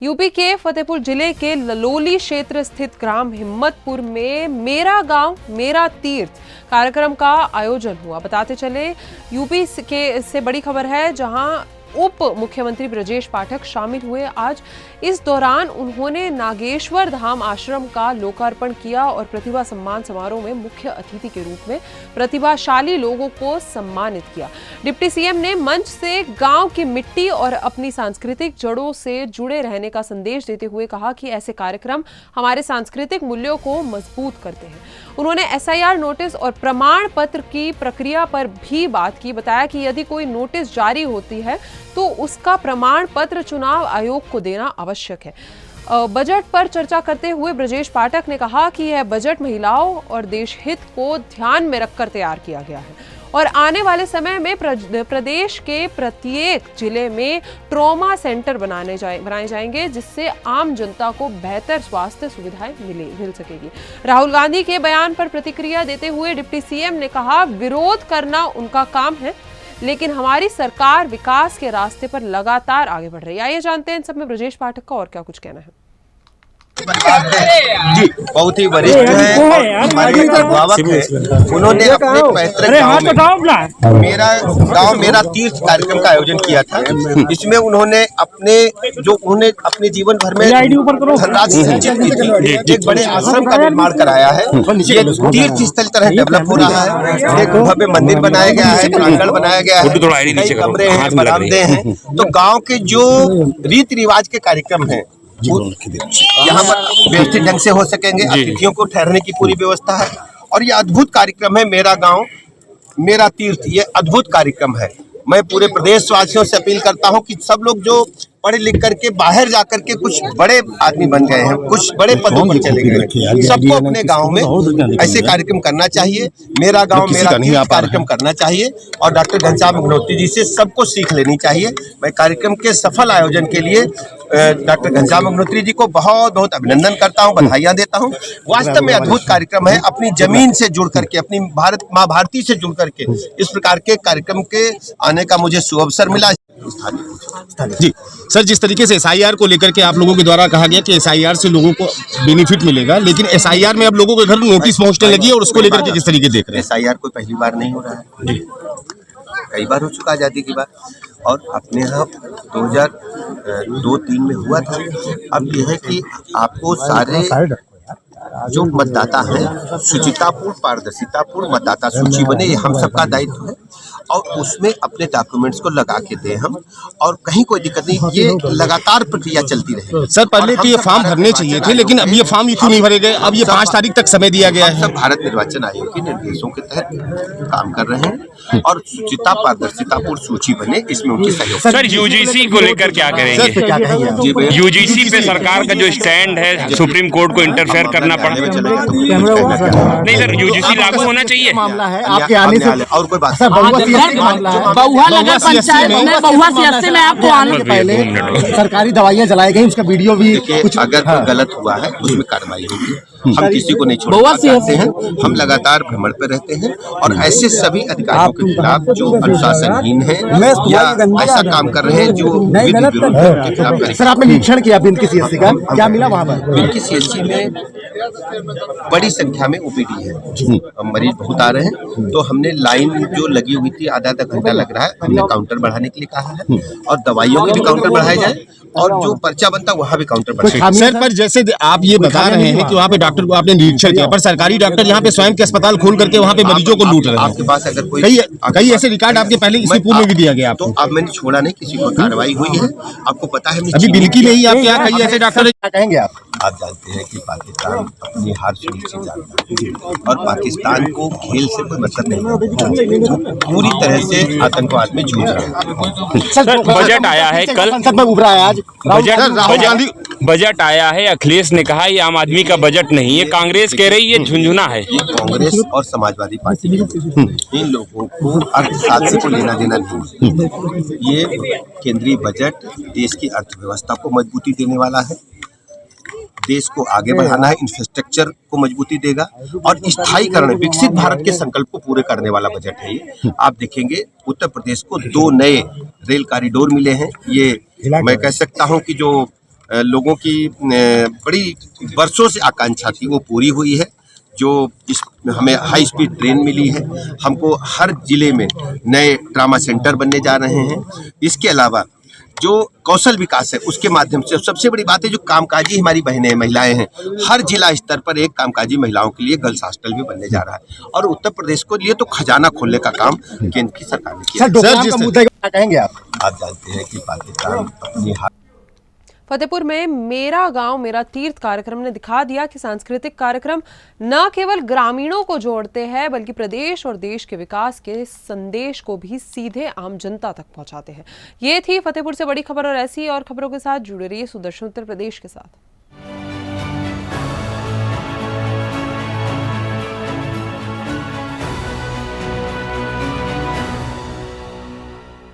UP के फतेहपुर जिले के ललोली क्षेत्र स्थित ग्राम हिम्मतपुर में मेरा गांव मेरा तीर्थ कार्यक्रम का आयोजन हुआ। बताते चले यूपी के से बड़ी खबर है, जहां उप मुख्यमंत्री ब्रजेश पाठक शामिल हुए। आज इस दौरान उन्होंने नागेश्वर धाम आश्रम का लोकार्पण किया और प्रतिभा सम्मान समारोह में मुख्य अतिथि के रूप में प्रतिभाशाली लोगों को सम्मानित किया। डिप्टी सीएम ने मंच से गांव की मिट्टी और अपनी सांस्कृतिक जड़ों से जुड़े रहने का संदेश देते हुए कहा कि ऐसे कार्यक्रम हमारे सांस्कृतिक मूल्यों को मजबूत करते हैं। उन्होंने एसआईआर नोटिस और प्रमाण पत्र की प्रक्रिया पर भी बात की। बताया कि यदि कोई नोटिस जारी होती है तो उसका प्रमाण पत्र चुनाव आयोग को देना आवश्यक है। बजट पर चर्चा करते हुए ब्रजेश पाठक ने कहा कि यह बजट महिलाओं और देश हित को ध्यान में रखकर तैयार किया गया है और आने वाले समय में प्रदेश के प्रत्येक जिले में ट्रॉमा सेंटर बनाए जाएंगे, जिससे आम जनता को बेहतर स्वास्थ्य सुविधाएं मिल सकेगी। राहुल गांधी के बयान पर प्रतिक्रिया देते हुए डिप्टी सीएम ने कहा, विरोध करना उनका काम है, लेकिन हमारी सरकार विकास के रास्ते पर लगातार आगे बढ़ रही है। आइए जानते हैं इन सब में ब्रजेश पाठक का और क्या कुछ कहना है। जी, बहुत ही वरिष्ठ हैं और हमारे अभिभावक हैं। उन्होंने अपने पैतृक गांव में मेरा गांव मेरा तीर्थ कार्यक्रम का आयोजन किया था। इसमें उन्होंने अपने जीवन भर में धनराशि संचित की थी। एक बड़े आश्रम का निर्माण कराया है। ये तीर्थ स्थल तरह डेवलप हो रहा है। एक भव्य मंदिर बनाया गया है, प्रांगण बनाया गया है, कई कमरे हैं, बरामदे हैं। तो गाँव के जो रीति रिवाज के कार्यक्रम है यहाँ पर व्यवस्थित ढंग से हो सकेंगे। अतिथियों को ठहरने की पूरी व्यवस्था है और ये अद्भुत कार्यक्रम है। मेरा गांव मेरा तीर्थ, ये अद्भुत कार्यक्रम है। मैं पूरे प्रदेश वासियों से अपील करता हूं कि सब लोग जो पढ़े लिख करके बाहर जाकर के कुछ बड़े आदमी बन गए हैं, कुछ बड़े पदों पर चले गए, सबको अपने गांव में ऐसे कार्यक्रम करना चाहिए। मेरा गांव मेरा तीर्थ कार्यक्रम करना चाहिए और डॉक्टर घनश्याम अग्नोत्री जी से सबको सीख लेनी चाहिए। मैं कार्यक्रम के सफल आयोजन के लिए डॉक्टर घनश्याम अग्नोत्री जी को बहुत बहुत अभिनंदन करता हूं, बधाइयां देता हूं। वास्तव में अद्भुत कार्यक्रम है। अपनी जमीन से जुड़ करके, अपनी माँ भारती से जुड़ करके इस प्रकार के कार्यक्रम के आने का मुझे सुअवसर मिला। जी सर, जिस तरीके से एसआईआर को लेकर के आप लोगों के द्वारा कहा गया कि एसआईआर से लोगों को बेनिफिट मिलेगा, लेकिन एसआईआर में अब लोगों के घर नोटिस पहुंचने लगी है और उसको लेकर के किस तरीके देख रहे हैं? एसआईआर कोई पहली बार नहीं हो रहा है, कई बार हो चुका आजादी की बात, और अपने यहाँ 2002-03 में हुआ था। अब यह है कि आपको सारे जो मतदाता हैं शुचितापूर्ण पारदर्शितापूर्ण मतदाता सूची बने, ये हम सबका दायित्व है और उसमें अपने डॉक्यूमेंट्स को लगा के दें हम, और कहीं कोई दिक्कत नहीं। ये लगातार प्रक्रिया चलती रहे। सर, पहले तो ये फॉर्म भरने चाहिए थे, लेकिन अब ये फॉर्म क्यों नहीं भरे गए? अब ये 5 तारीख तक समय दिया गया है। सब भारत निर्वाचन आयोग के निर्देशों के तहत काम कर रहे हैं और शुचिता पारदर्शितापूर्ण सूची बने, इसमें उनकी सहयोग। सर, यूजीसी को लेकर क्या करेंगे? यूजीसी पे सरकार का जो स्टैंड है, सुप्रीम कोर्ट को इंटरफेयर करना पड़ा। नहीं सर, यूजीसी लागू होना चाहिए। मामला है आपके आने से और कोई बात बहुआ नगर पंचायत में बहुआ सीएससी में आपको आने के पहले सरकारी दवाइयां जलाई गई, उसका वीडियो भी कुछ अगर कोई गलत हुआ है उसमें कार्रवाई होगी। हम किसी को नहीं छोड़ते हैं, हम लगातार भ्रमण पर रहते हैं और ऐसे सभी अधिकारियों के खिलाफ जो अनुशासनहीन है या ऐसा काम कर रहे हैं जो विधि विरुद्ध के खिलाफ। सर, आपने निरीक्षण किया बिंद की सीएससी का, क्या मिला वहाँ पर? बिंद की सीएससी में बड़ी संख्या में ओपीडी है, मरीज बहुत आ रहे हैं, तो हमने लाइन जो लगी हुई थी आधा घंटा लग रहा है, हमने काउंटर बढ़ाने के लिए कहा है और दवाइयों के भी काउंटर बढ़ाए जाए और जो पर्चा बनता है वहाँ भी काउंटर बढ़ाए। सर, पर जैसे आप ये बता रहे हैं कि वहाँ पे डॉक्टर को आपने निरीक्षण किया, पर सरकारी डॉक्टर यहाँ पे स्वयं के अस्पताल खोल करके वहाँ पे मरीजों को लूट रहे हैं। आपके पास अगर कोई कई ऐसे रिकॉर्ड आपके पहले इसी पूर्व में भी दिया गया, तो अब मैंने छोड़ा नहीं, किसी को कार्रवाई हुई है। आपको पता है अभी बिल्कुल नहीं, आप क्या कई ऐसे डॉक्टर कहेंगे आप जानते हैं कि पाकिस्तान अपनी हार सुनिश्चित जानता है और पाकिस्तान को खेल से कोई मतलब नहीं, पूरी तरह से आतंकवाद में जूझ रहे हैं। बजट आया है कल, उभरा है आज बजट आया है। अखिलेश ने कहा ये आम आदमी का बजट नहीं है, कांग्रेस कह रही है झुंझुना है। ये कांग्रेस और समाजवादी पार्टी इन लोगों को अर्थशास्त्र को लेना देना नहीं। ये केंद्रीय बजट देश की अर्थव्यवस्था को मजबूती देने वाला है, देश को आगे बढ़ाना है, इंफ्रास्ट्रक्चर को मजबूती देगा और स्थायीकरण, विकसित भारत के संकल्प को पूरे करने वाला बजट है ये। आप देखेंगे उत्तर प्रदेश को 2 नए रेल कॉरिडोर मिले हैं। ये मैं कह सकता हूं कि जो लोगों की बड़ी वर्षों से आकांक्षा थी, वो पूरी हुई है। जो हमें हाई स्पीड ट्रेन मिली है, हमको हर जिले में नए ट्रामा सेंटर बनने जा रहे हैं। इसके अलावा जो कौशल विकास है उसके माध्यम से सबसे बड़ी बात है, जो कामकाजी हमारी बहनें महिलाएं हैं, हर जिला स्तर पर एक कामकाजी महिलाओं के लिए गर्ल्स हॉस्टल भी बनने जा रहा है। और उत्तर प्रदेश को लिए तो खजाना खोलने का काम केंद्र की सरकार ने किया। सर, डोकलाम का मुद्दा क्या कहेंगे आप जानते हैं कि पाकिस्तान अपनी फतेहपुर में मेरा गांव मेरा तीर्थ कार्यक्रम ने दिखा दिया कि सांस्कृतिक कार्यक्रम न केवल ग्रामीणों को जोड़ते हैं बल्कि प्रदेश और देश के विकास के संदेश को भी सीधे आम जनता तक पहुंचाते हैं। ये थी फतेहपुर से बड़ी खबर और ऐसी और खबरों के साथ जुड़े रहिए सुदर्शन उत्तर प्रदेश के साथ।